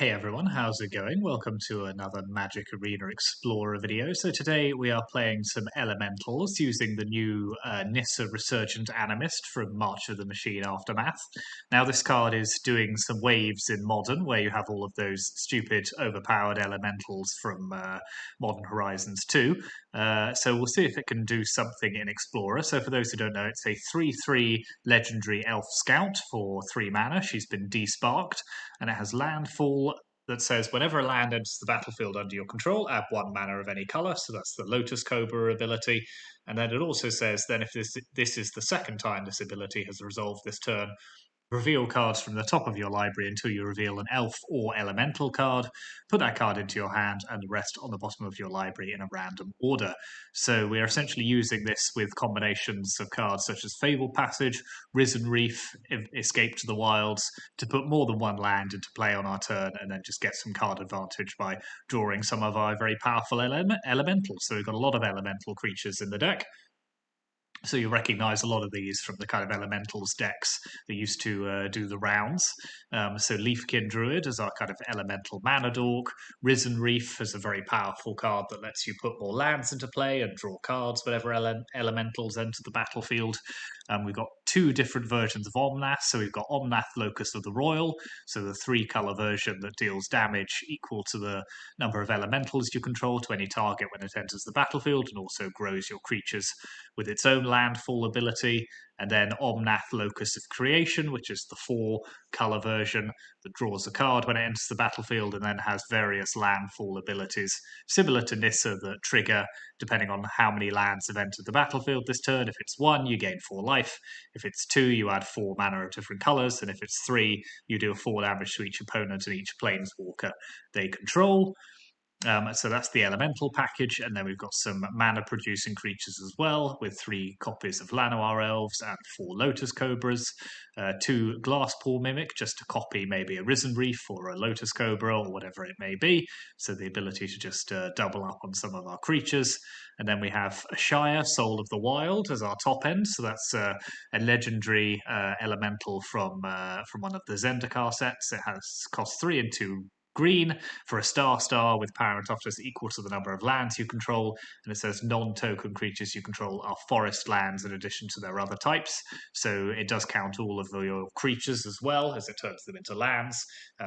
Hey everyone, how's it going? Welcome to another Magic Arena Explorer video. So today we are playing some Elementals using the new Nissa Resurgent Animist from March of the Machine Aftermath. Now this card is doing some waves in Modern, where you have all of those stupid overpowered Elementals from Modern Horizons 2. So we'll see if it can do something in Explorer. So for those who don't know, it's a 3/3 Legendary Elf Scout for 3 mana. She's been desparked, and it has landfall that says whenever a land enters the battlefield under your control, add 1 mana of any color. So that's the Lotus Cobra ability. And then it also says then if this is the second time this ability has resolved this turn, reveal cards from the top of your library until you reveal an elf or elemental card. Put that card into your hand and the rest on the bottom of your library in a random order. So we are essentially using this with combinations of cards such as Fable Passage, Risen Reef, Escape to the Wilds, to put more than one land into play on our turn and then just get some card advantage by drawing some of our very powerful elementals. So we've got a lot of elemental creatures in the deck. So you'll recognize a lot of these from the kind of elementals decks that used to do the rounds. So Leafkin Druid is our kind of elemental mana dork. Risen Reef is a very powerful card that lets you put more lands into play and draw cards whenever elementals enter the battlefield. We've got 2 different versions of Omanth. So we've got Omanth Locust of the Royal, so the 3-color version that deals damage equal to the number of elementals you control to any target when it enters the battlefield, and also grows your creatures with its own landfall ability. And then Omanth Locus of Creation, which is the 4-color version that draws a card when it enters the battlefield and then has various landfall abilities similar to Nissa that trigger depending on how many lands have entered the battlefield this turn. If it's 1, you gain 4 life. If it's 2, you add 4 mana of different colors. And if it's 3, you do 4 damage to each opponent and each planeswalker they control. So that's the elemental package, and then we've got some mana producing creatures as well, with 3 copies of Llanowar Elves and 4 Lotus Cobras, 2 Glasspool Mimic, just to copy maybe a Risen Reef or a Lotus Cobra or whatever it may be, so the ability to just double up on some of our creatures. And then we have a Shire, Soul of the Wild, as our top end, so that's a legendary elemental from one of the Zendikar sets. It has cost 3 and 2 green for a star with power and toughness equal to the number of lands you control, and it says non-token creatures you control are forest lands in addition to their other types, so it does count all of your creatures as well as it turns them into lands.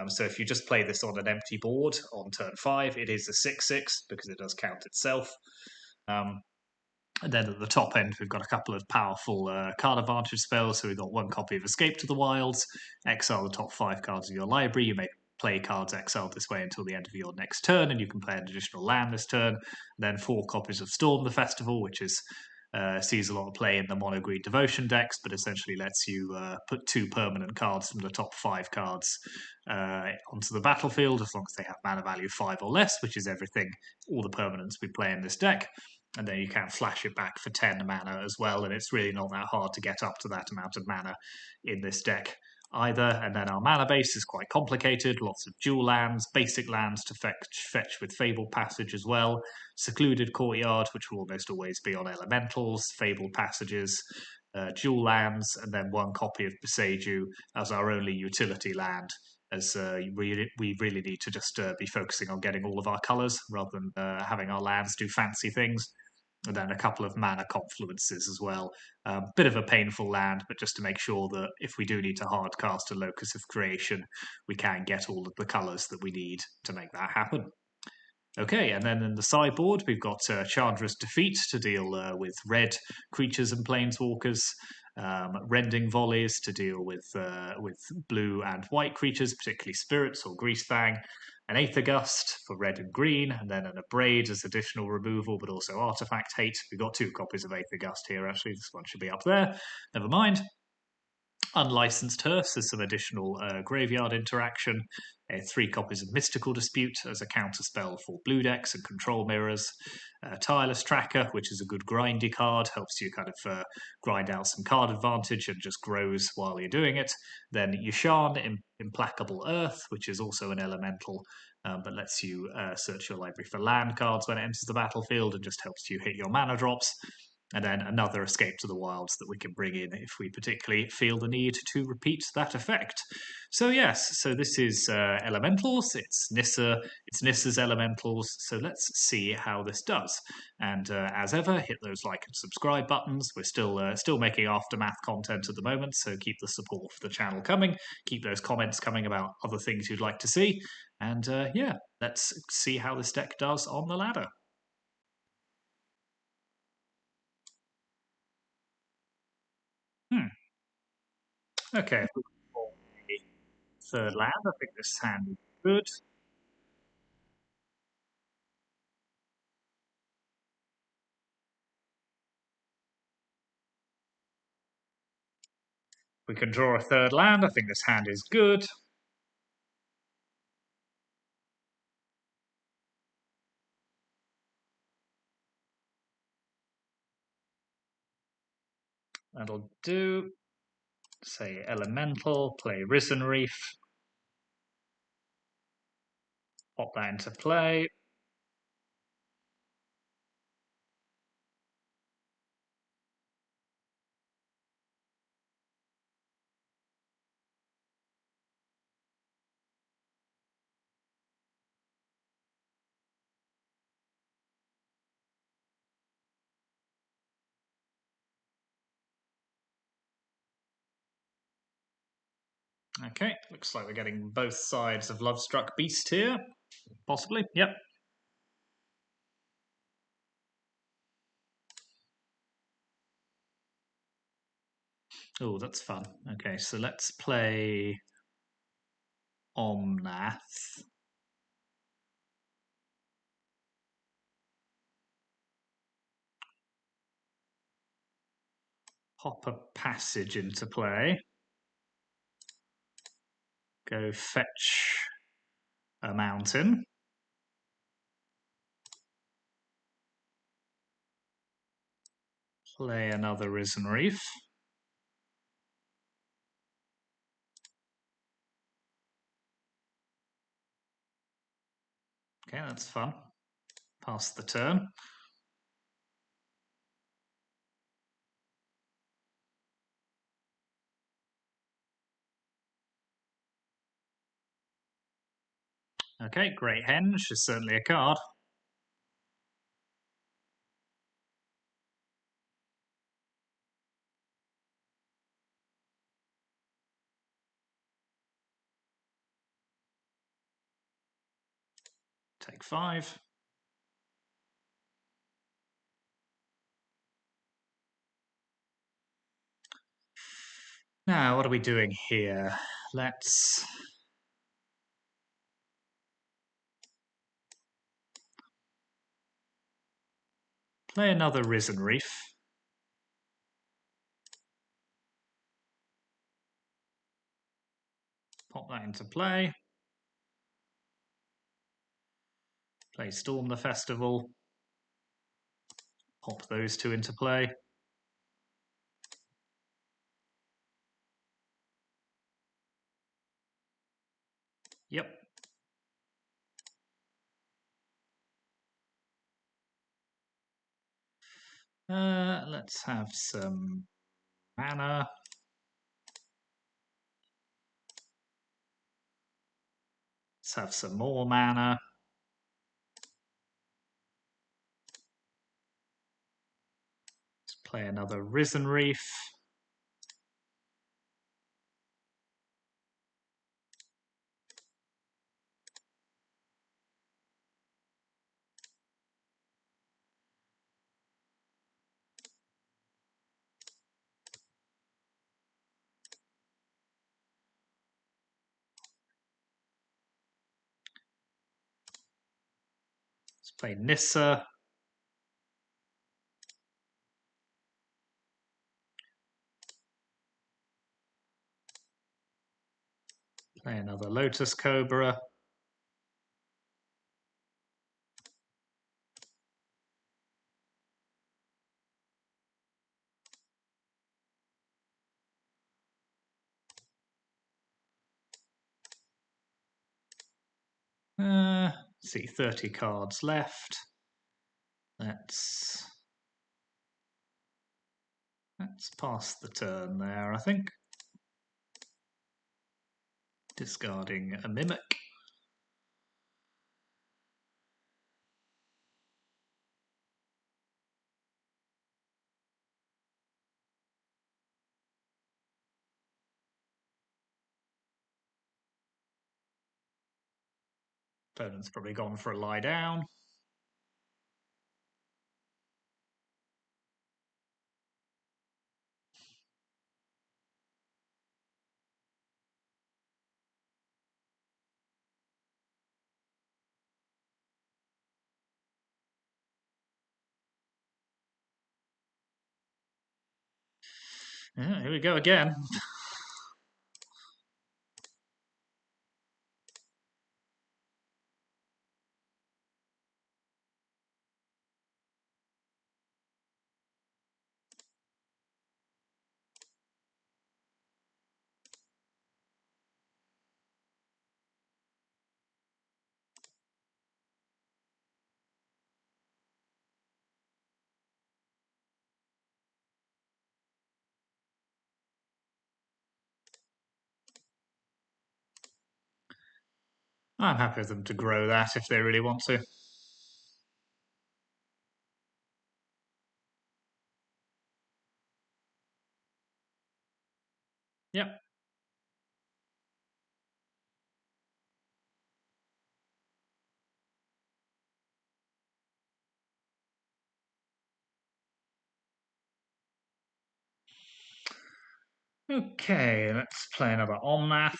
So if you just play this on an empty board on turn 5, it is a 6/6 because it does count itself. And then at the top end, we've got a couple of powerful card advantage spells. So we've got 1 copy of Escape to the Wilds, exile the top 5 cards of your library. You may play cards exiled this way until the end of your next turn, and you can play an additional land this turn. And then 4 copies of Storm the Festival, which is sees a lot of play in the mono green devotion decks, but essentially lets you put 2 permanent cards from the top 5 cards onto the battlefield, as long as they have mana value 5 or less, which is everything, all the permanents we play in this deck. And then you can flash it back for 10 mana as well, and it's really not that hard to get up to that amount of mana in this deck either. And then our mana base is quite complicated, lots of dual lands, basic lands to fetch with Fabled Passage as well, Secluded Courtyard, which will almost always be on elementals, Fabled Passages, dual lands, and then 1 copy of Boseiju as our only utility land, as we really need to just be focusing on getting all of our colours rather than having our lands do fancy things. And then a couple of mana confluences as well. Bit of a painful land, but just to make sure that if we do need to hardcast a Locus of Creation, we can get all of the colours that we need to make that happen. Okay, and then in the sideboard, we've got Chandra's Defeat to deal with red creatures and planeswalkers, Rending Volleys to deal with blue and white creatures, particularly spirits or Greasefang, an Aether Gust for red and green, and then an Abrade as additional removal, but also Artifact Hate. We've got 2 copies of Aether Gust here, actually. This one should be up there. Never mind. Unlicensed Hearths is some additional graveyard interaction. 3 copies of Mystical Dispute as a counterspell for blue decks and control mirrors. Tireless Tracker, which is a good grindy card, helps you kind of grind out some card advantage and just grows while you're doing it. Then Yasharn, Implacable Earth, which is also an elemental, but lets you search your library for land cards when it enters the battlefield and just helps you hit your mana drops. and then another Escape to the Wilds that we can bring in if we particularly feel the need to repeat that effect. So yes, so this is Elementals, it's Nissa, it's Nissa's Elementals, so let's see how this does. And as ever, hit those like and subscribe buttons. We're still making Aftermath content at the moment, so keep the support for the channel coming, keep those comments coming about other things you'd like to see, and yeah, let's see how this deck does on the ladder. Okay, third land. I think this hand is good. We can draw a third land. I think this hand is good. That'll do. Say Elemental, play Risen Reef. Pop that into play. Okay, looks like we're getting both sides of Lovestruck Beast here. Possibly, yep. Oh, that's fun. Okay, so let's play Omanth. Pop a passage into play. Go fetch a mountain. Play another Risen Reef. Okay, that's fun. Pass the turn. Okay, Great Henge is certainly a card. Take 5. Now, what are we doing here? Let's play another Risen Reef. Pop that into play. Play Storm the Festival. Pop those two into play. Yep. Let's have some mana. Let's have some more mana. Let's play another Risen Reef. Let's play Nissa. Play another Lotus Cobra. See, 30 cards left. Let's Let's pass the turn there, I think. Discarding a Mimic. Opponent's probably gone for a lie down. Yeah, here we go again. I'm happy with them to grow that if they really want to. Yep. Okay, let's play another Omanth.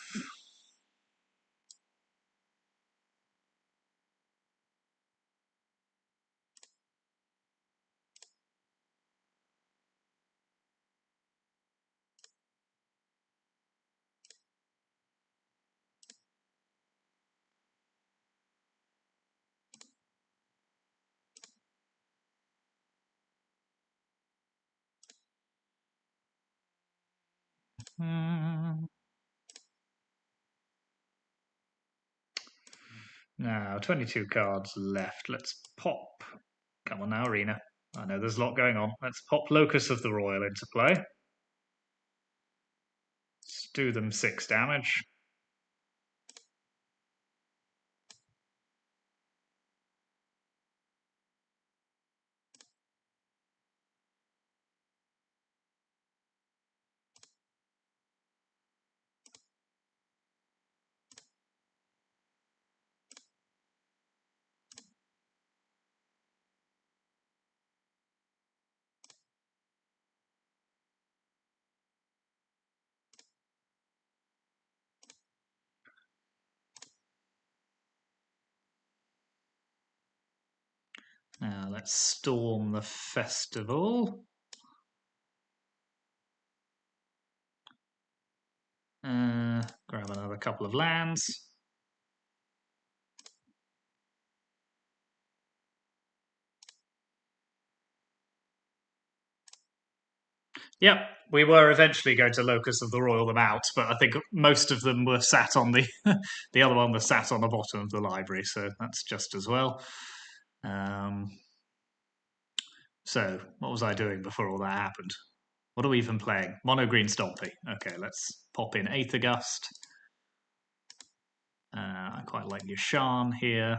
Now, 22 cards left. Let's pop. Come on now, Arena. I know there's a lot going on. Let's pop Locus of the Royal into play. Let's do them 6 damage. Now let's storm the festival. Grab another couple of lands. Yep, we were eventually going to Locus of the Royal them out, but I think most of them were sat on the the other one was sat on the bottom of the library, so that's just as well. So what was I doing before all that happened? What are we even playing? Mono green Stompy. Okay, let's pop in Eighth August. I quite like Yashan here.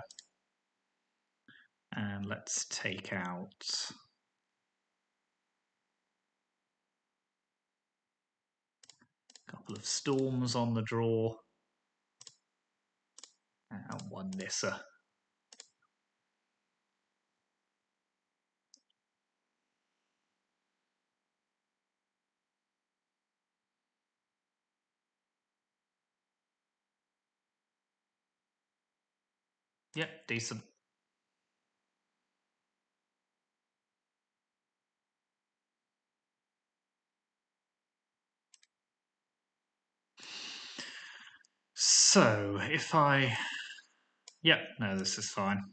And let's take out a couple of Storms on the draw. And one Nissa. Yep, decent. So, if I... Yep, no, this is fine.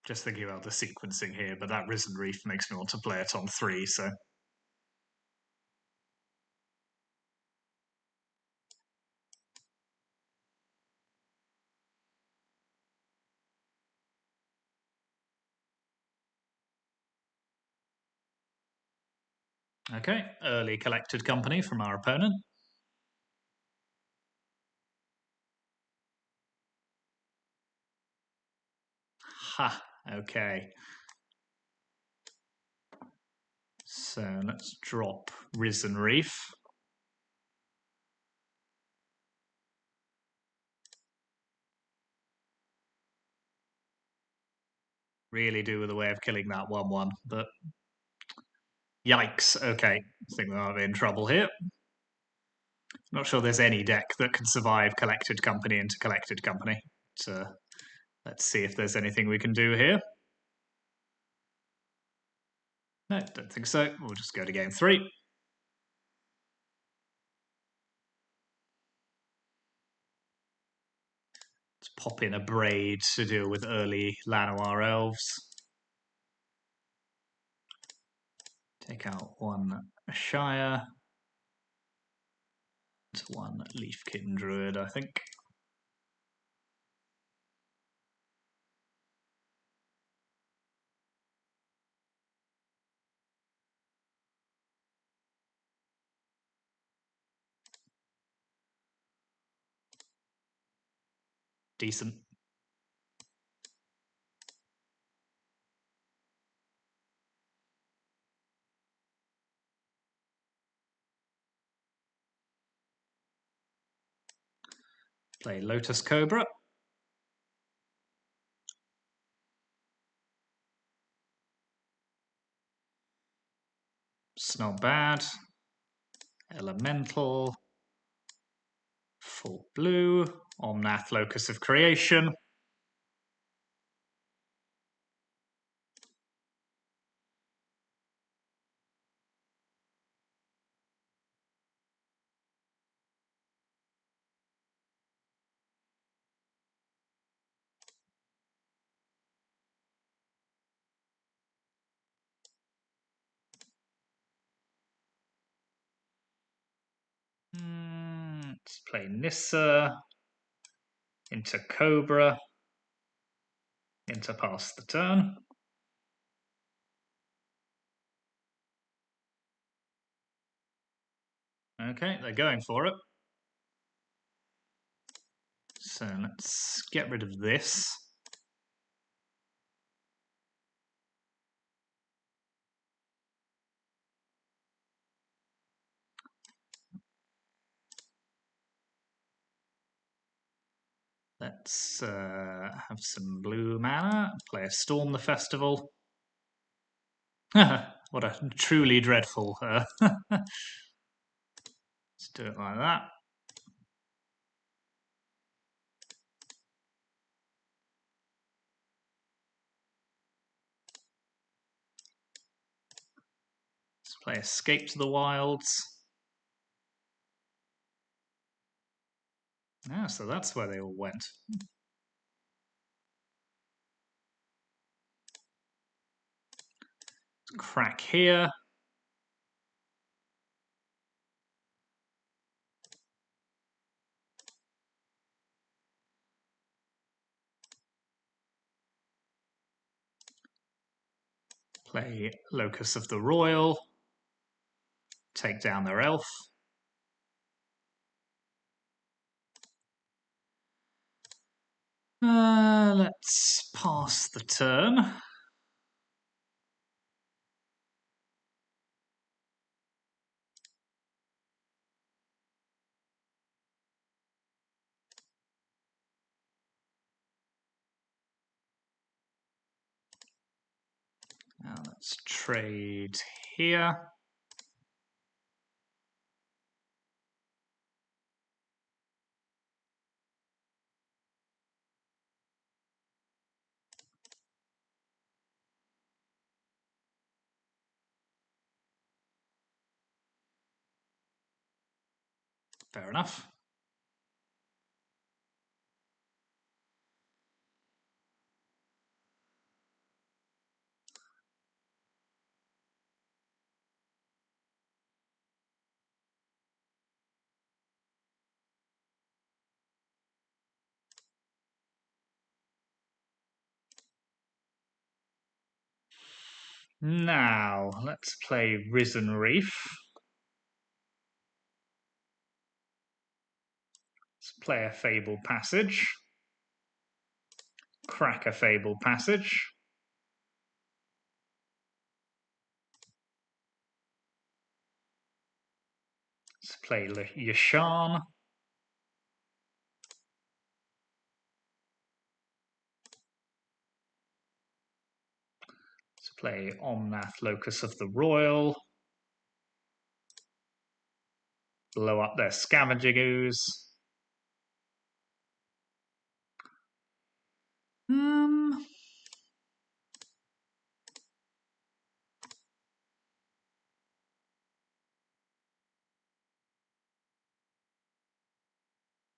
Just thinking about the sequencing here, but that Risen Reef makes me want to play it on 3, so... Okay, early collected company from our opponent. Ha, okay. So let's drop Risen Reef. Really do with a way of killing that 1/1, but yikes. Okay, I think we might be in trouble here. Not sure there's any deck that can survive collected company into collected company. So let's see if there's anything we can do here. No, don't think so. We'll just go to game 3. Let's pop in a Braid to deal with early Llanowar Elves. Take out 1 Shire. And 1 Leafkin Druid, I think. Decent. Play Lotus Cobra. It's not bad. Elemental. Full blue. Omanth, Locus of Creation. Let's play Nissa. Into Cobra. Into pass the turn. Okay, they're going for it. So let's get rid of this. Let's have some blue mana. Play a Storm the Festival. What a truly dreadful. Let's do it like that. Let's play Escape to the Wilds. Ah, so that's where they all went. Crack here. Play Locus of the Royal. Take down their elf. Let's pass the turn. Now let's trade here. Fair enough. Now, let's play Risen Reef. Let's play a Fable Passage. Crack a Fable Passage. Let's play Yasharn. Let's play Omanth, Locus of the Royal. Blow up their Scavenging Ooze.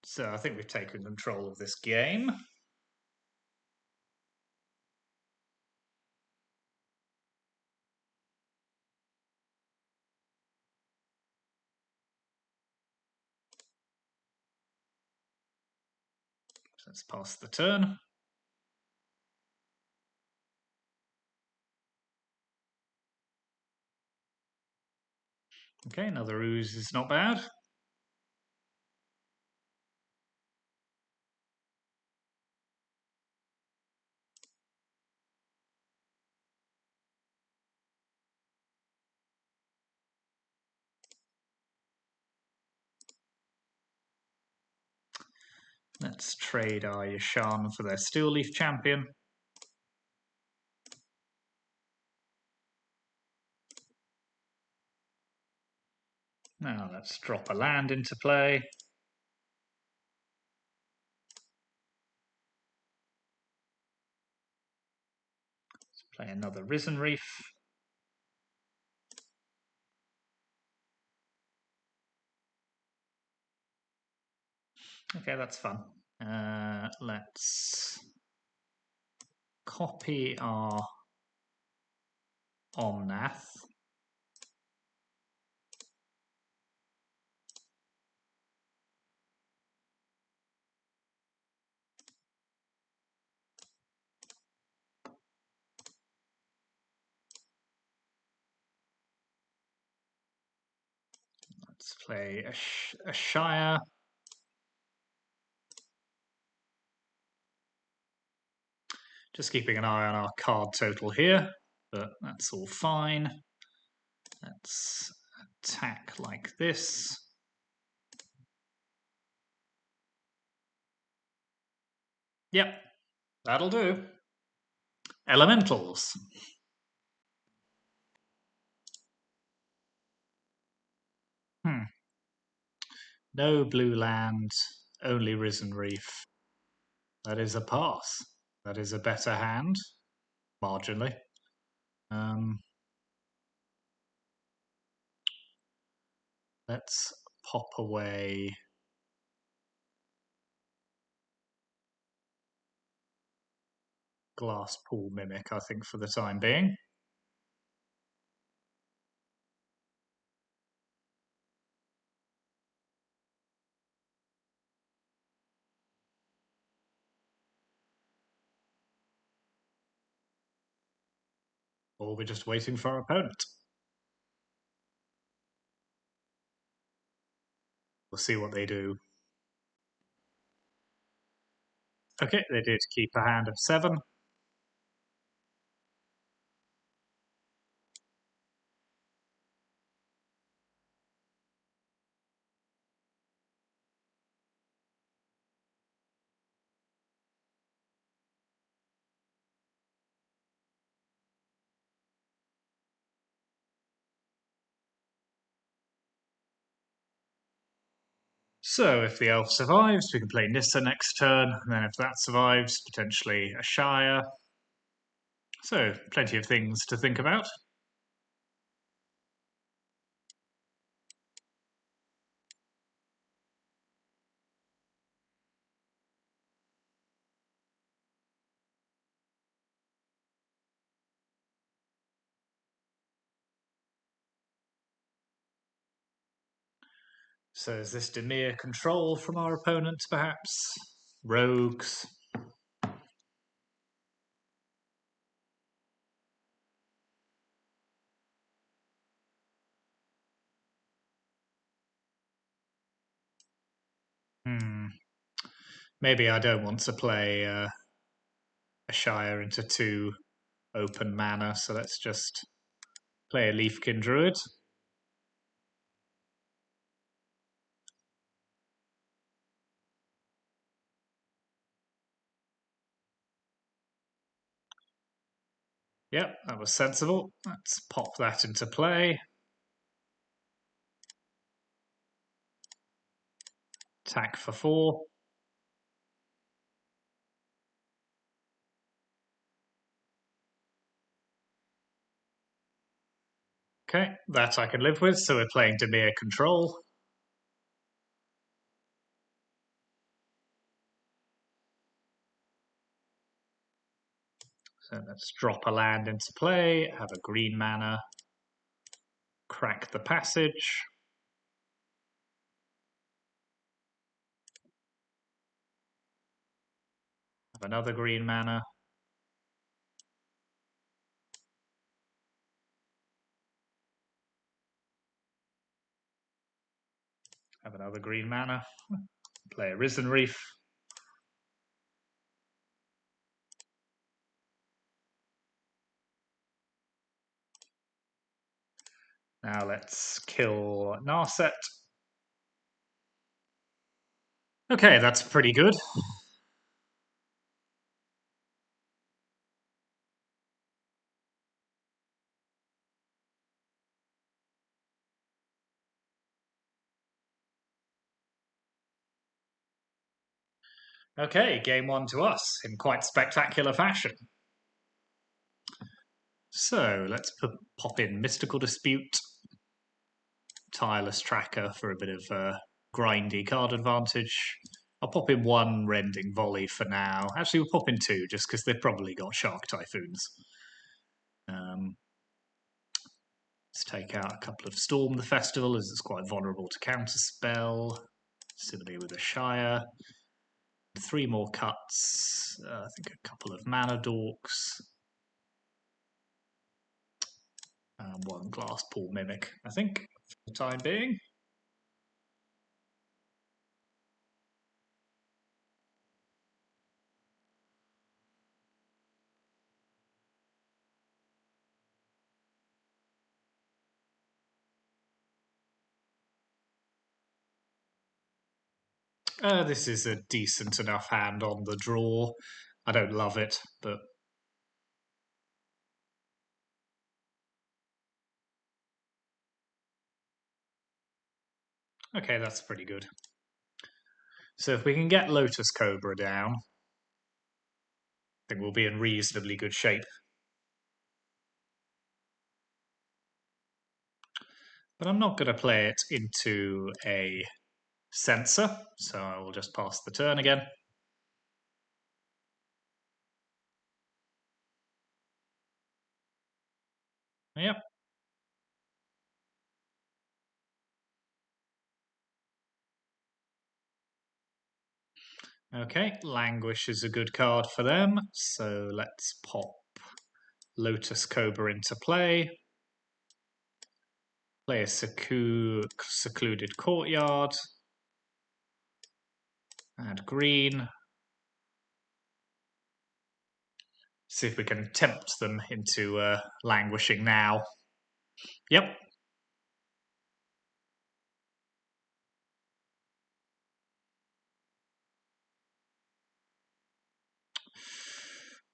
So I think we've taken control of this game. So let's pass the turn. Okay, another ooze is not bad. Let's trade our Yasharn for their Steel Leaf champion. Now let's drop a land into play. Let's play another Risen Reef. Okay, that's fun. Let's copy our Omanth. Let's play a Shire. Just keeping an eye on our card total here, but that's all fine. Let's attack like this. Yep, that'll do. Elementals. No blue land, only Risen Reef. That is a pass. That is a better hand, marginally. Let's pop away Glass Pool Mimic, I think, for the time being. Or we're just waiting for our opponent. We'll see what they do. Okay, they did keep a hand of 7. So if the elf survives, we can play Nissa next turn, and then if that survives, potentially a Shire. So plenty of things to think about. So is this Dimir control from our opponent, perhaps? Rogues? Maybe I don't want to play a Shire into 2 open mana, so let's just play a Leafkin Druid. Yep, that was sensible. Let's pop that into play. Attack for 4. Okay, that I can live with, so we're playing Dimir control. So let's drop a land into play, have a green mana, crack the passage. Have another green mana. Have another green mana. Play a Risen Reef. Now let's kill Narset. Okay, that's pretty good. Okay, game 1 to us in quite spectacular fashion. So let's pop in Mystical Dispute, Tireless Tracker for a bit of grindy card advantage. I'll pop in 1 Rending Volley for now. Actually, we'll pop in 2 just because they've probably got Shark Typhoons. Let's take out a couple of Storm the Festival as it's quite vulnerable to counterspell. Similarly with a Shire. 3 more cuts. I think a couple of Mana Dorks. And 1 Glasspool Mimic, I think, for the time being. This is a decent enough hand on the draw. I don't love it, but... Okay, that's pretty good. So if we can get Lotus Cobra down, I think we'll be in reasonably good shape. But I'm not going to play it into a Censor, so I will just pass the turn again. Yep. Okay, Languish is a good card for them, so let's pop Lotus Cobra into play. Play a Secluded Courtyard. Add green. See if we can tempt them into languishing now. Yep.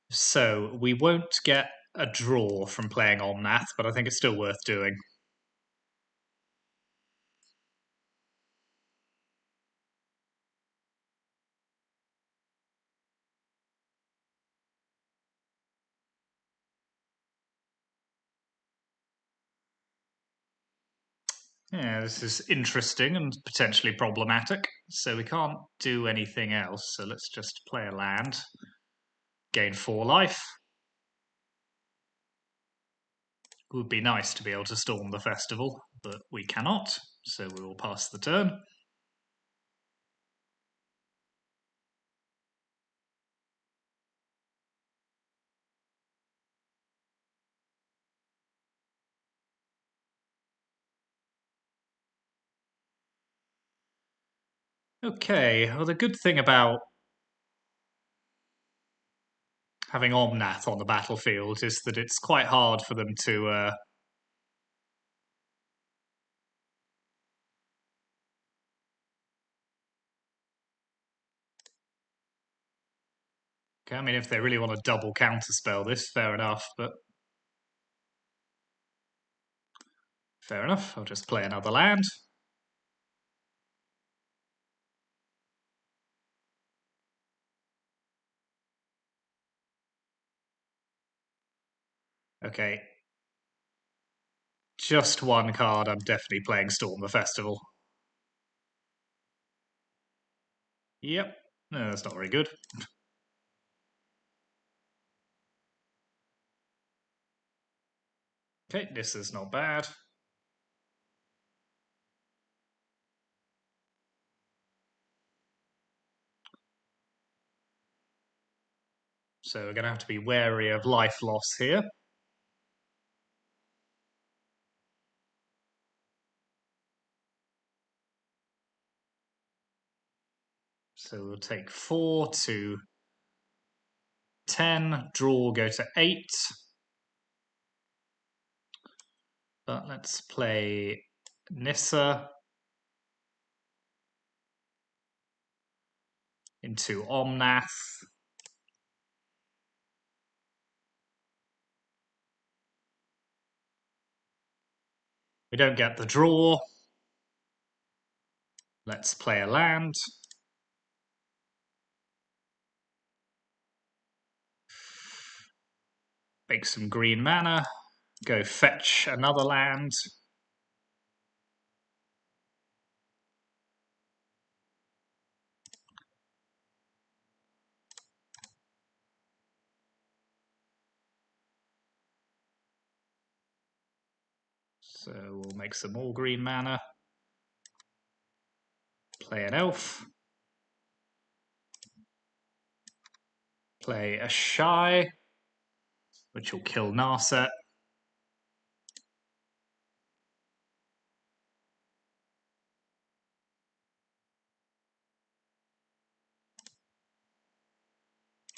So we won't get a draw from playing Omanth, but I think it's still worth doing. Yeah, this is interesting and potentially problematic. So we can't do anything else, so let's just play a land. Gain 4 life. It would be nice to be able to storm the festival, but we cannot, so we will pass the turn. Okay, well the good thing about having Omnath on the battlefield is that it's quite hard for them to... Okay, I mean, if they really want to double counterspell this, fair enough, but... Fair enough, I'll just play another land. Okay. Just one card, I'm definitely playing Storm the Festival. Yep. No, that's not very good. Okay, this is not bad. So we're going to have to be wary of life loss here. So we'll take 4 to 10, draw, go to 8. But let's play Nissa into Omnath. We don't get the draw. Let's play a land. Make some green mana. Go fetch another land. So we'll make some more green mana. Play an elf. Play a Shy, which will kill Narset.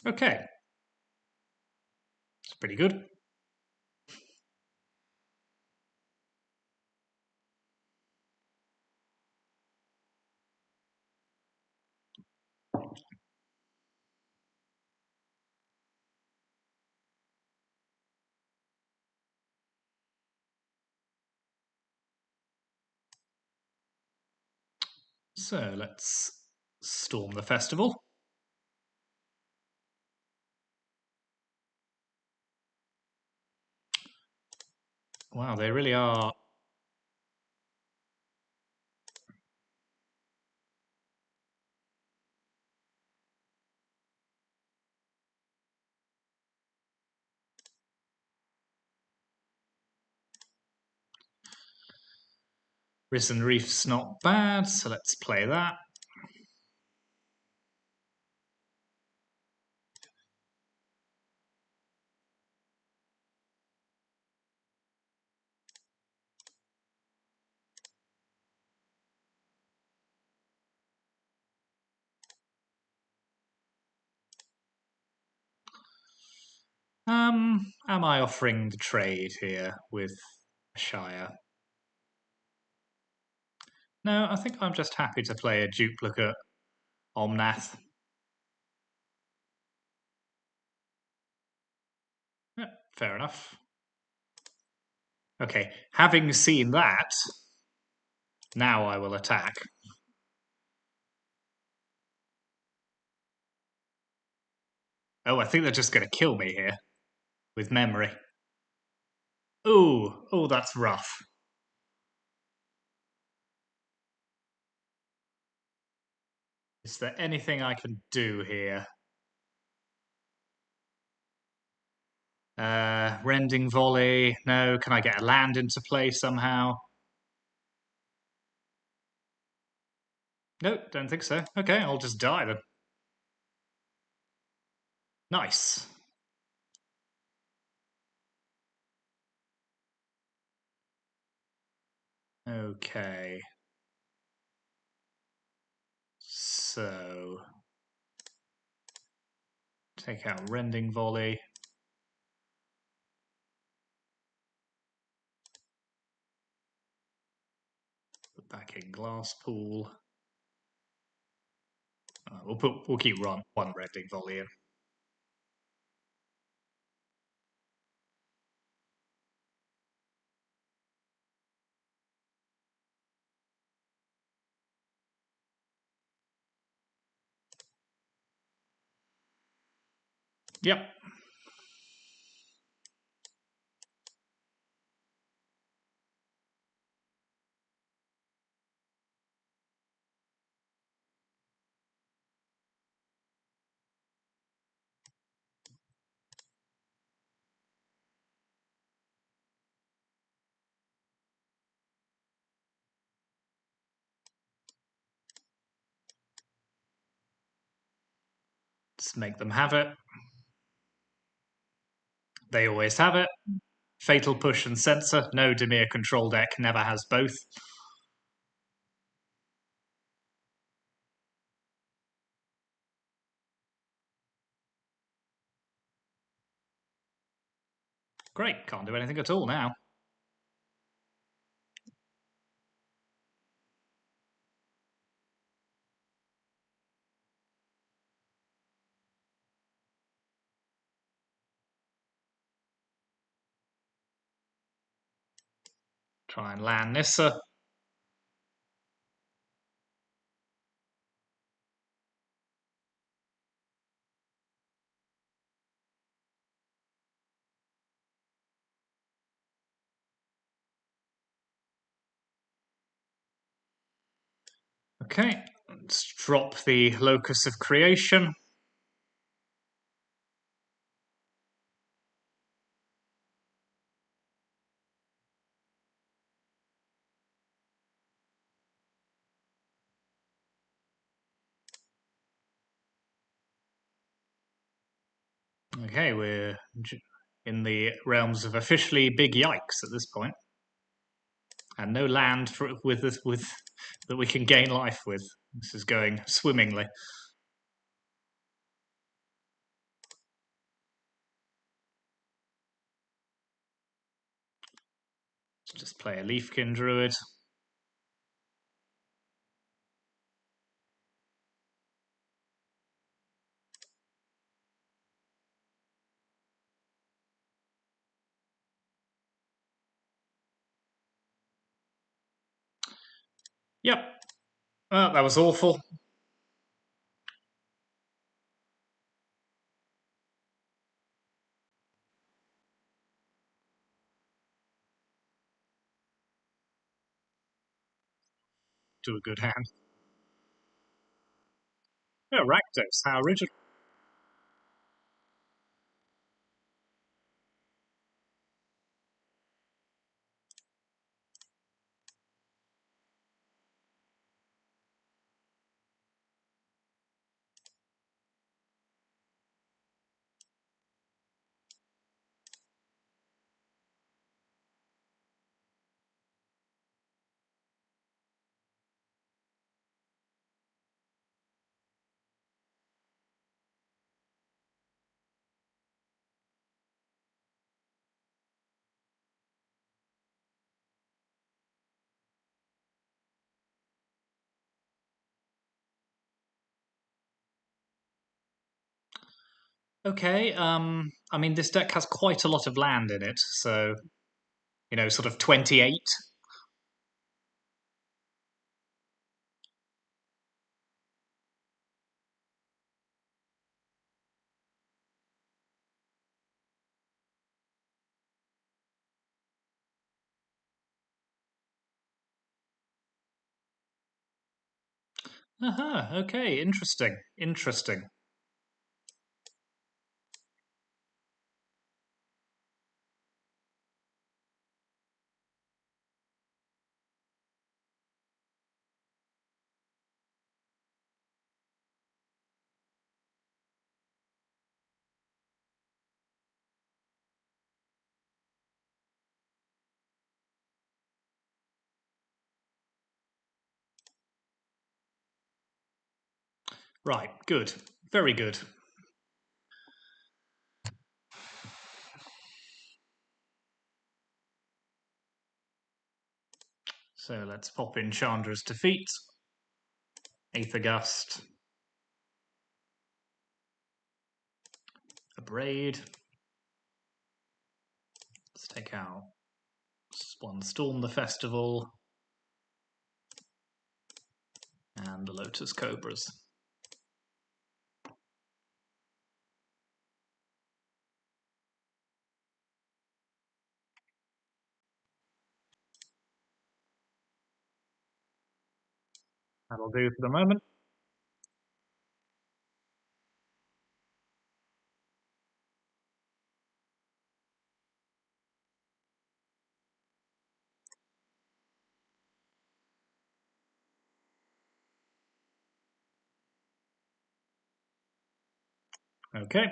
Okay. It's pretty good. So let's storm the festival. Wow, they really are. Risen Reef's not bad, so let's play that. Am I offering the trade here with Shire? No, I think I'm just happy to play a duplicate Omnath. Yeah, fair enough. Okay, having seen that, now I will attack. Oh, I think they're just going to kill me here with memory. Ooh, oh, that's rough. Is there anything I can do here? Rending Volley. No, can I get a land into play somehow? Nope, don't think so. Okay, I'll just die then. Nice. Okay. So Take out Rending Volley. Put back in Glass Pool. We'll keep one Rending Volley in. Yep. Let's make them have it. They always have it. Fatal Push and Censor. No Dimir control deck never has both. Great, can't do anything at all now. Try and land Nissa. Okay, let's drop the Locus of Creation. Okay, we're in the realms of officially big yikes at this point, and no land with that we can gain life with. This is going swimmingly. Let's just play a Leafkin Druid. Yep. That was awful. To a good hand. Yeah, Rakdos, how original. Okay, I mean, this deck has quite a lot of land in it, so, sort of 28. Okay, interesting. Interesting. Right, good. Very good. So let's pop in Chandra's Defeat, Aether Gust, Abrade. Let's take out one Storm the Festival and the Lotus Cobras. That'll do for the moment. Okay.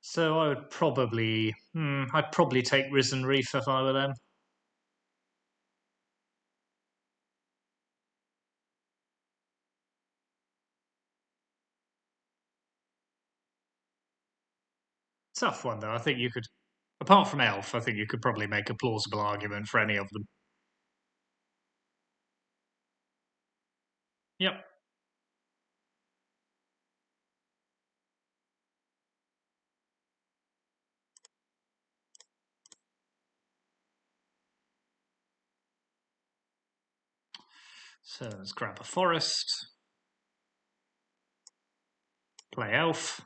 So I would probably, I'd probably take Risen Reef if I were them. Tough one though. I think you could, apart from Elf, I think you could probably make a plausible argument for any of them. Yep. So let's grab a Forest, play Elf.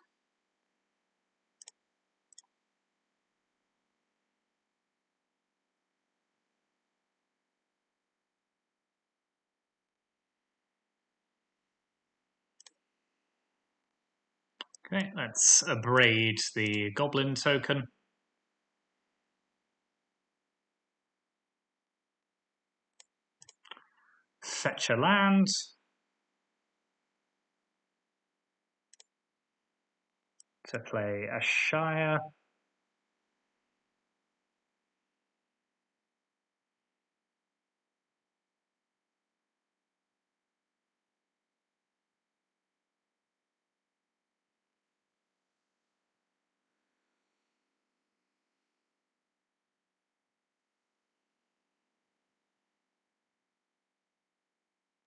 Okay, let's abrade the Goblin token. Fetch a land. To play a Shire.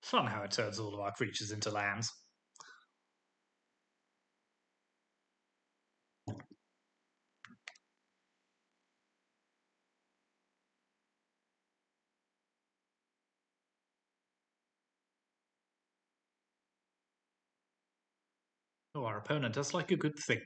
Fun how it turns all of our creatures into lands. Oh, our opponent does like a good think.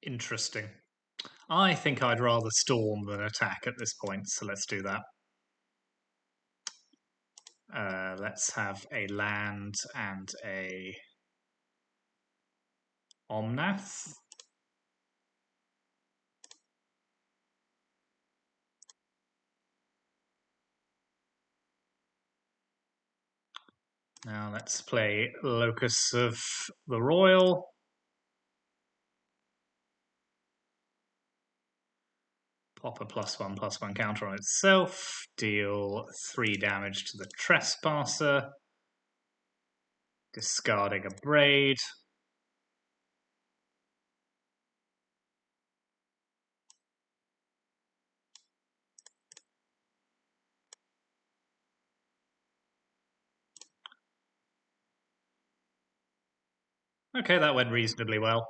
Interesting. I think I'd rather storm than attack at this point, so let's do that. Let's have a land and a Omanth. Now let's play Locus of the Royal. Pop a +1/+1 counter on itself. Deal 3 damage to the Trespasser. Discarding a Braid. Okay, that went reasonably well.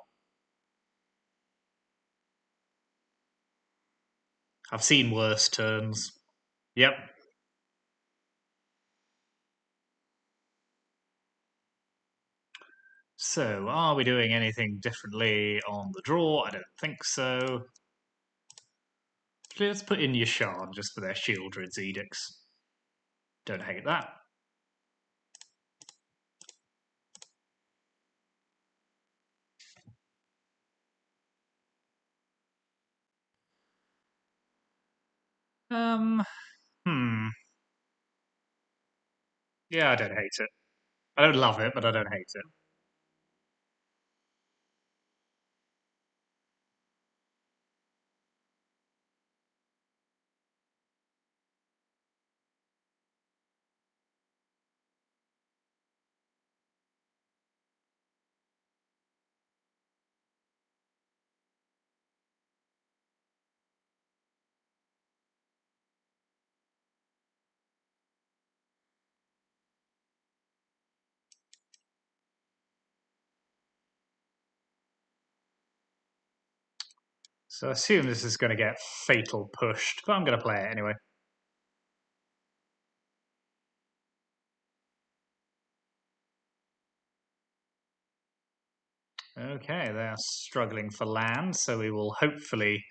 I've seen worse turns. Yep. So, are we doing anything differently on the draw? I don't think so. Let's put in Yashan just for their Shieldred's edicts. Don't hate that. Hmm. Yeah, I don't hate it. I don't love it, but I don't hate it. So I assume this is going to get fatal pushed, but I'm going to play it anyway. Okay, they're struggling for land, so we will hopefully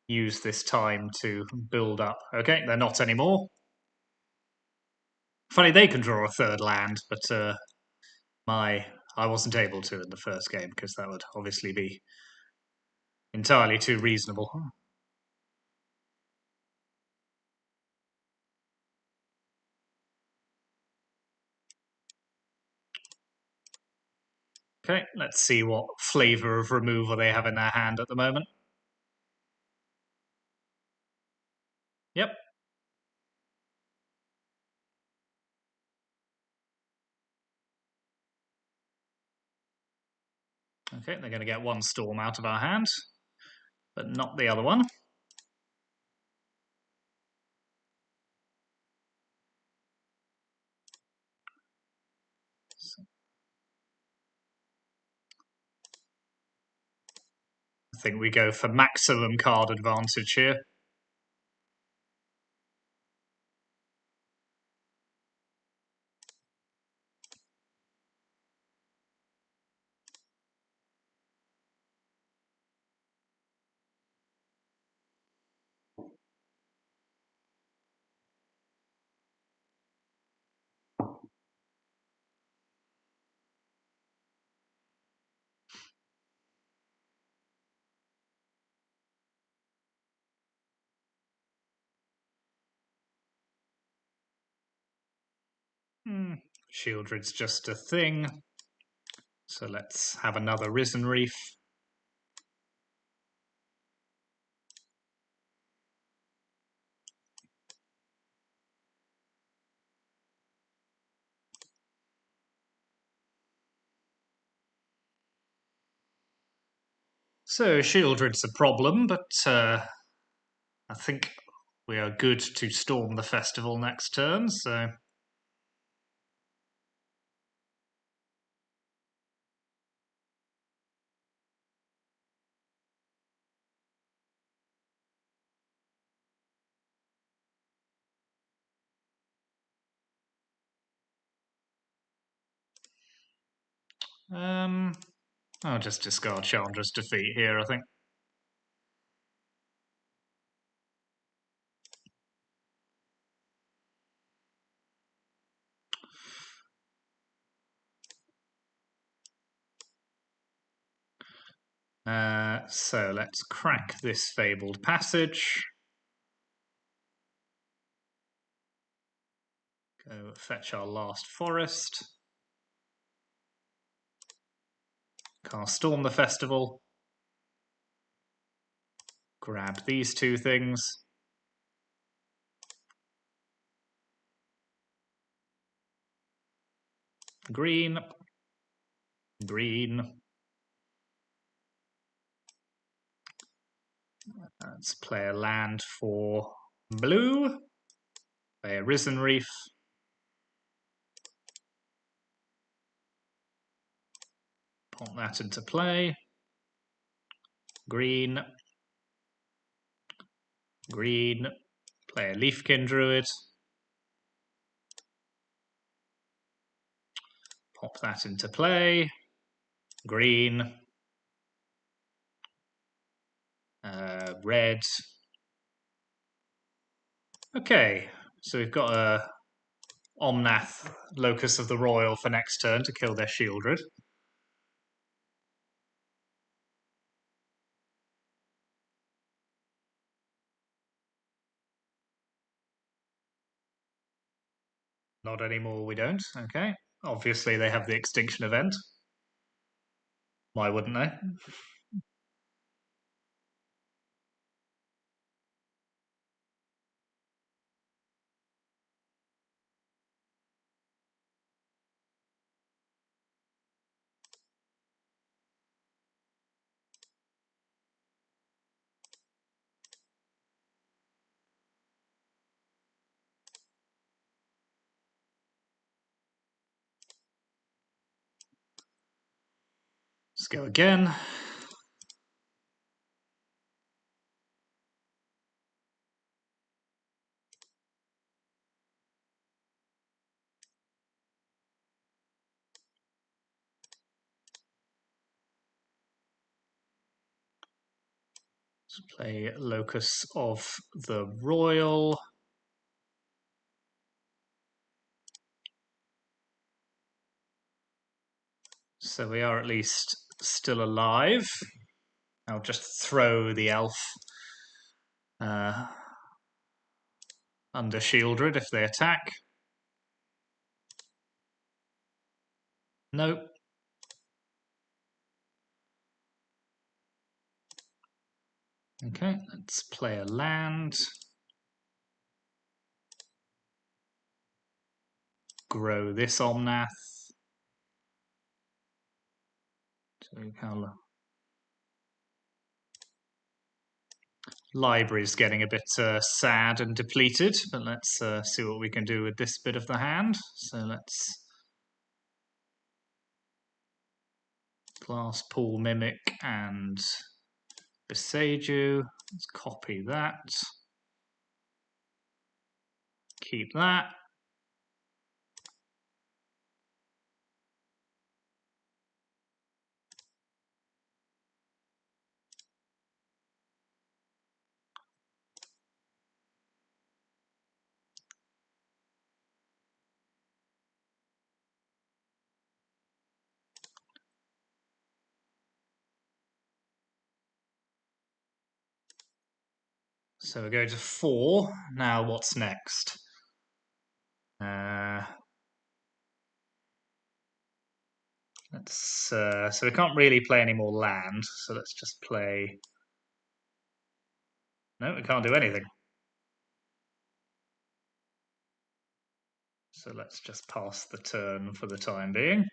use this time to build up. Okay, they're not anymore. Funny, they can draw a third land, but I wasn't able to in the first game because that would obviously be entirely too reasonable. Okay, let's see what flavour of removal they have in their hand at the moment. Yep. Okay, they're going to get one storm out of our hand, but not the other one. I think we go for maximum card advantage here. Shieldred's just a thing. So let's have another Risen Reef. So Shieldred's a problem, but I think we are good to storm the festival next turn, so... I'll just discard Chandra's defeat here, I think. So let's crack this Fabled Passage. Go fetch our last forest. Cast Storm the Festival. Grab these two things. Green. Green. Let's play a land for blue. Play a Risen Reef. Put that into play. Green. Green, play a Leafkin Druid. Pop that into play. Green. Red. Okay, so we've got a Omanth, Locus of the Royal, for next turn to kill their Shieldred. Not anymore, we don't. Okay. Obviously, they have the Extinction event. Why wouldn't they? Let's go again. Let's play Locus of the Royal. So we are at least still alive. I'll just throw the elf under Shieldred if they attack. Nope. Okay, let's play a land. Grow this Omanth. Library's getting a bit sad and depleted, but let's see what we can do with this bit of the hand. So let's Glass Pool Mimic and Beseiju. Let's copy that. Keep that. So we go to 4. Now what's next? So we can't really play any more land, so let's just play... No, we can't do anything. So let's just pass the turn for the time being.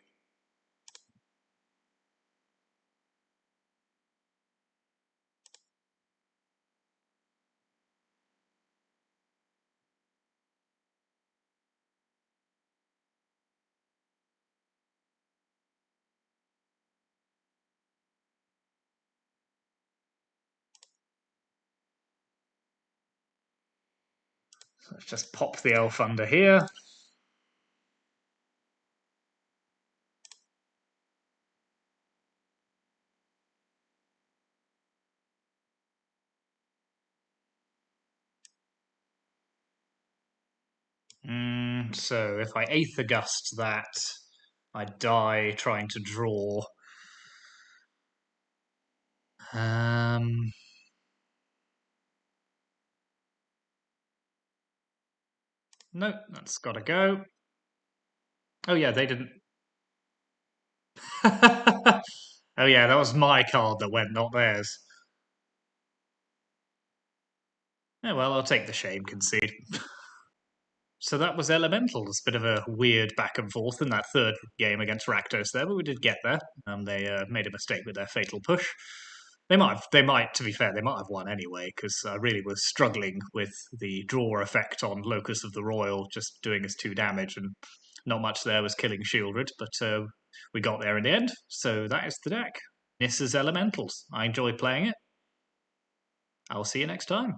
So let's just pop the elf under here. So if I Aether Gust that, I die trying to draw. Nope, that's got to go. Oh yeah, they didn't. Oh yeah, that was my card that went, not theirs. Yeah, well, I'll take the shame concede. So that was Elemental. It's a bit of a weird back and forth in that third game against Rakdos there, but we did get there. They made a mistake with their fatal push. They might, to be fair, they might have won anyway, because I really was struggling with the draw effect on Locus of the Royal, just doing us 2 damage, and not much there was killing Shieldred, but we got there in the end. So that is the deck. Nissa's Elementals. I enjoy playing it. I'll see you next time.